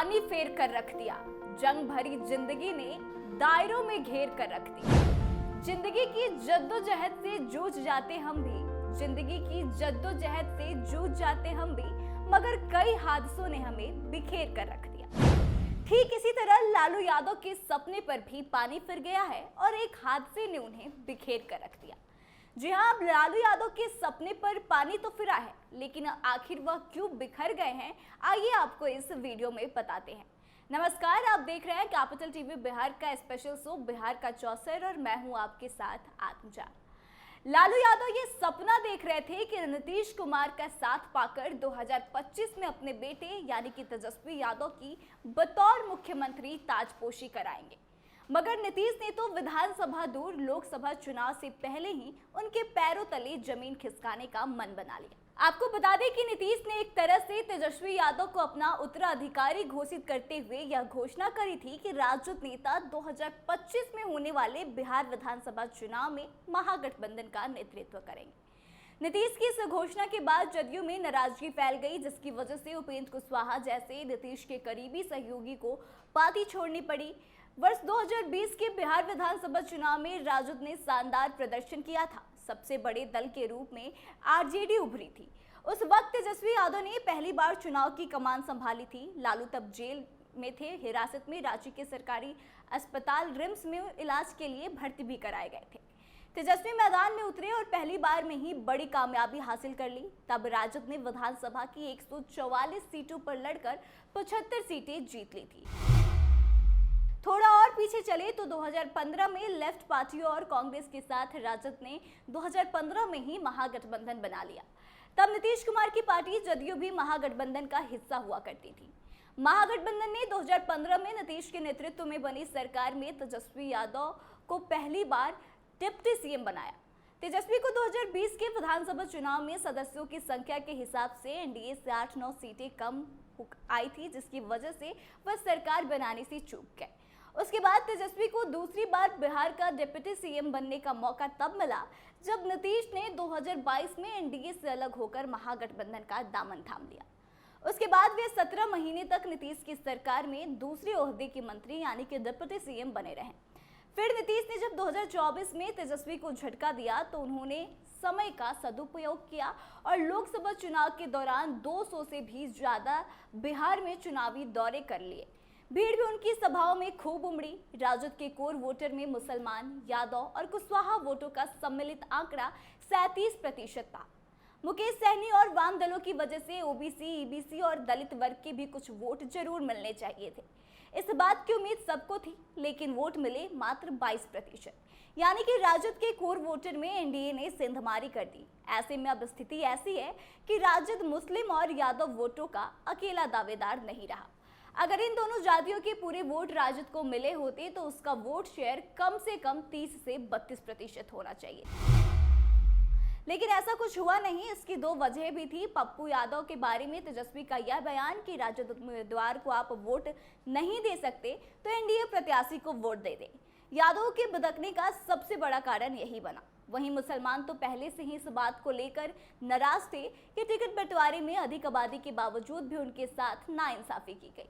पानी फेर कर रख दिया। जंग भरी जिंदगी ने दायरों में घेर कर रख दिया। जिंदगी की जद्दोजहद से जूझ जाते हम भी, जिंदगी की जद्दोजहद से जूझ जाते हम भी, मगर कई हादसों ने हमें बिखेर कर रख दिया। ठीक इसी तरह लालू यादव के सपने पर भी पानी फिर गया है और एक हादसे ने उन्हें बिखेर कर रख दिया। जी हाँ, अब लालू यादव के सपने पर पानी तो फिरा है, लेकिन आखिर वह क्यों बिखर गए हैं, आइए आपको इस वीडियो में बताते हैं। नमस्कार, आप देख रहे हैं कैपिटल टीवी बिहार का स्पेशल शो बिहार का चौसर और मैं हूं आपके साथ आत्मजा। लालू यादव ये सपना देख रहे थे कि नीतीश कुमार का साथ पाकर 2025 में अपने बेटे यानी कि तेजस्वी यादव की बतौर मुख्यमंत्री ताजपोशी कराएंगे, मगर नीतीश ने तो विधानसभा दूर लोकसभा चुनाव से पहले ही उनके पैरों तले जमीन खिसकाने का मन बना लिया। आपको बता दें कि नीतीश ने एक तरह से तेजस्वी यादव को अपना उत्तराधिकारी घोषित करते हुए यह घोषणा करी थी कि राजद नेता 2025 में होने वाले बिहार विधानसभा चुनाव में महागठबंधन का नेतृत्व करेंगे। नीतीश की इस घोषणा के बाद जदयू में नाराजगी फैल गई, जिसकी वजह से उपेंद्र कुशवाहा जैसे नीतीश के करीबी सहयोगी को पार्टी छोड़नी पड़ी। वर्ष 2020 के बिहार विधानसभा चुनाव में राजद ने शानदार प्रदर्शन किया था। सबसे बड़े दल के रूप में आरजेडी उभरी थी। उस वक्त तेजस्वी यादव ने पहली बार चुनाव की कमान संभाली थी। लालू तब जेल में थे, हिरासत में रांची के सरकारी अस्पताल रिम्स में इलाज के लिए भर्ती भी कराए गए थे। तेजस्वी मैदान में उतरे और पहली बार में ही बड़ी कामयाबी हासिल कर ली। तब राजद ने विधानसभा की 144 सीटों पर लड़कर 75 सीटें जीत ली थी। थोड़ा और पीछे चले तो 2015 में लेफ्ट पार्टियों और कांग्रेस के साथ राजद ने 2015 में ही महागठबंधन बना लिया। तब नीतीश कुमार की पार्टी जदयू भी महागठबंधन का हिस्सा हुआ करती थी। महागठबंधन ने 2015 में नीतीश के नेतृत्व में बनी सरकार में तेजस्वी यादव को पहली बार डिप्टी सीएम बनाया। तेजस्वी को 2020 के विधानसभा चुनाव में सदस्यों की संख्या के हिसाब से एनडीए से 8-9 सीटें कम आई थी, जिसकी वजह से वह सरकार बनाने से चूक गए। उसके बाद तेजस्वी को दूसरी बार बिहार का डिप्टी सीएम बनने का मौका तब मिला जब नीतीश ने 2022 में एनडीए से अलग होकर महागठबंधन का दामन थाम लिया। उसके बाद वे 17 महीने तक नीतीश की सरकार में दूसरे ओहदे के मंत्री यानी कि डिप्टी सीएम बने रहे। फिर नीतीश ने जब 2024 में तेजस्वी को झटका दिया तो उन्होंने समय का सदुपयोग किया और लोकसभा चुनाव के दौरान 200 से भी ज्यादा बिहार में चुनावी दौरे कर लिए। भीड़ भी उनकी सभाओं में खूब उमड़ी। राजद के कोर वोटर में मुसलमान, यादव और कुशवाहा वोटों का सम्मिलित आंकड़ा 37% था। मुकेश सहनी और वाम दलों की वजह से ओबीसी, ईबीसी और दलित वर्ग के भी कुछ वोट जरूर मिलने चाहिए थे। इस बात की उम्मीद सबको थी, लेकिन वोट मिले मात्र 22%, यानी कि राजद के कोर वोटर में एनडीए ने सेंधमारी कर दी। ऐसे में अब स्थिति ऐसी है कि राजद मुस्लिम और यादव वोटों का अकेला दावेदार नहीं रहा। अगर इन दोनों जातियों के पूरे वोट राजद को मिले होते तो उसका वोट शेयर कम से कम 30 से 32% होना चाहिए, लेकिन ऐसा कुछ हुआ नहीं। इसकी दो वजह भी थी। पप्पू यादव के बारे में तेजस्वी का यह बयान कि राजद उम्मीदवार को आप वोट नहीं दे सकते तो एनडीए प्रत्याशी को वोट दे दें, यादव के भड़कने का सबसे बड़ा कारण यही बना। वहीं मुसलमान तो पहले से ही इस बात को लेकर नाराज थे कि टिकट बंटवारे में अधिक आबादी के बावजूद भी उनके साथ नाइंसाफी की गई।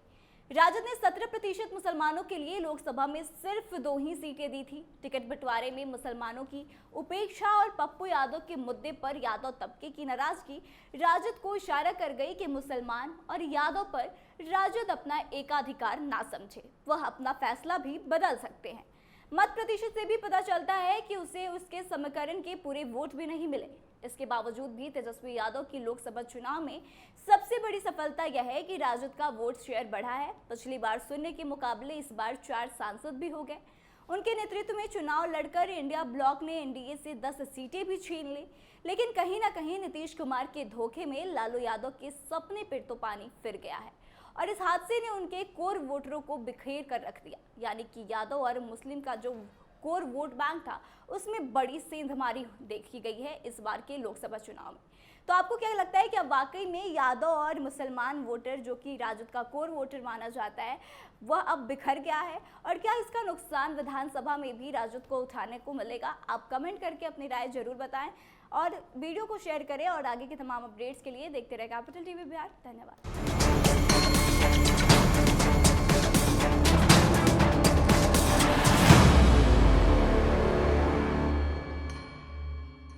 राजद ने 17% मुसलमानों के लिए लोकसभा में सिर्फ 2 ही सीटें दी थी। टिकट बंटवारे में मुसलमानों की उपेक्षा और पप्पू यादव के मुद्दे पर यादव तबके की नाराजगी राजद को इशारा कर गई कि मुसलमान और यादव पर राजद अपना एकाधिकार ना समझे, वह अपना फैसला भी बदल सकते हैं। मत प्रतिशत से भी पता चलता है कि उसे उसके समीकरण के पूरे वोट भी नहीं मिले। इसके बावजूद भी तेजस्वी यादव की लोकसभा चुनाव में सबसे बड़ी सफलता यह है कि राजद का वोट शेयर बढ़ा है। पिछली बार 0 के मुकाबले इस बार 4 सांसद भी हो गए। उनके नेतृत्व में चुनाव लड़कर इंडिया ब्लॉक ने एनडीए से 10 सीटें भी छीन ली, लेकिन कहीं ना कहीं नीतीश कुमार के धोखे में लालू यादव के सपने पर तो पानी फिर गया है और इस हादसे ने उनके कोर वोटरों को बिखेर कर रख दिया। यानी कि यादव और मुस्लिम का जो कोर वोट बैंक था उसमें बड़ी सेंधमारी देखी गई है इस बार के लोकसभा चुनाव में। तो आपको क्या लगता है कि अब वाकई में यादव और मुसलमान वोटर जो कि राजद का कोर वोटर माना जाता है वह अब बिखर गया है, और क्या इसका नुकसान विधानसभा में भी राजद को उठाने को मिलेगा? आप कमेंट करके अपनी राय जरूर बताएं और वीडियो को शेयर करें और आगे के तमाम अपडेट्स के लिए देखते रहे कैपिटल टीवी बिहार। धन्यवाद।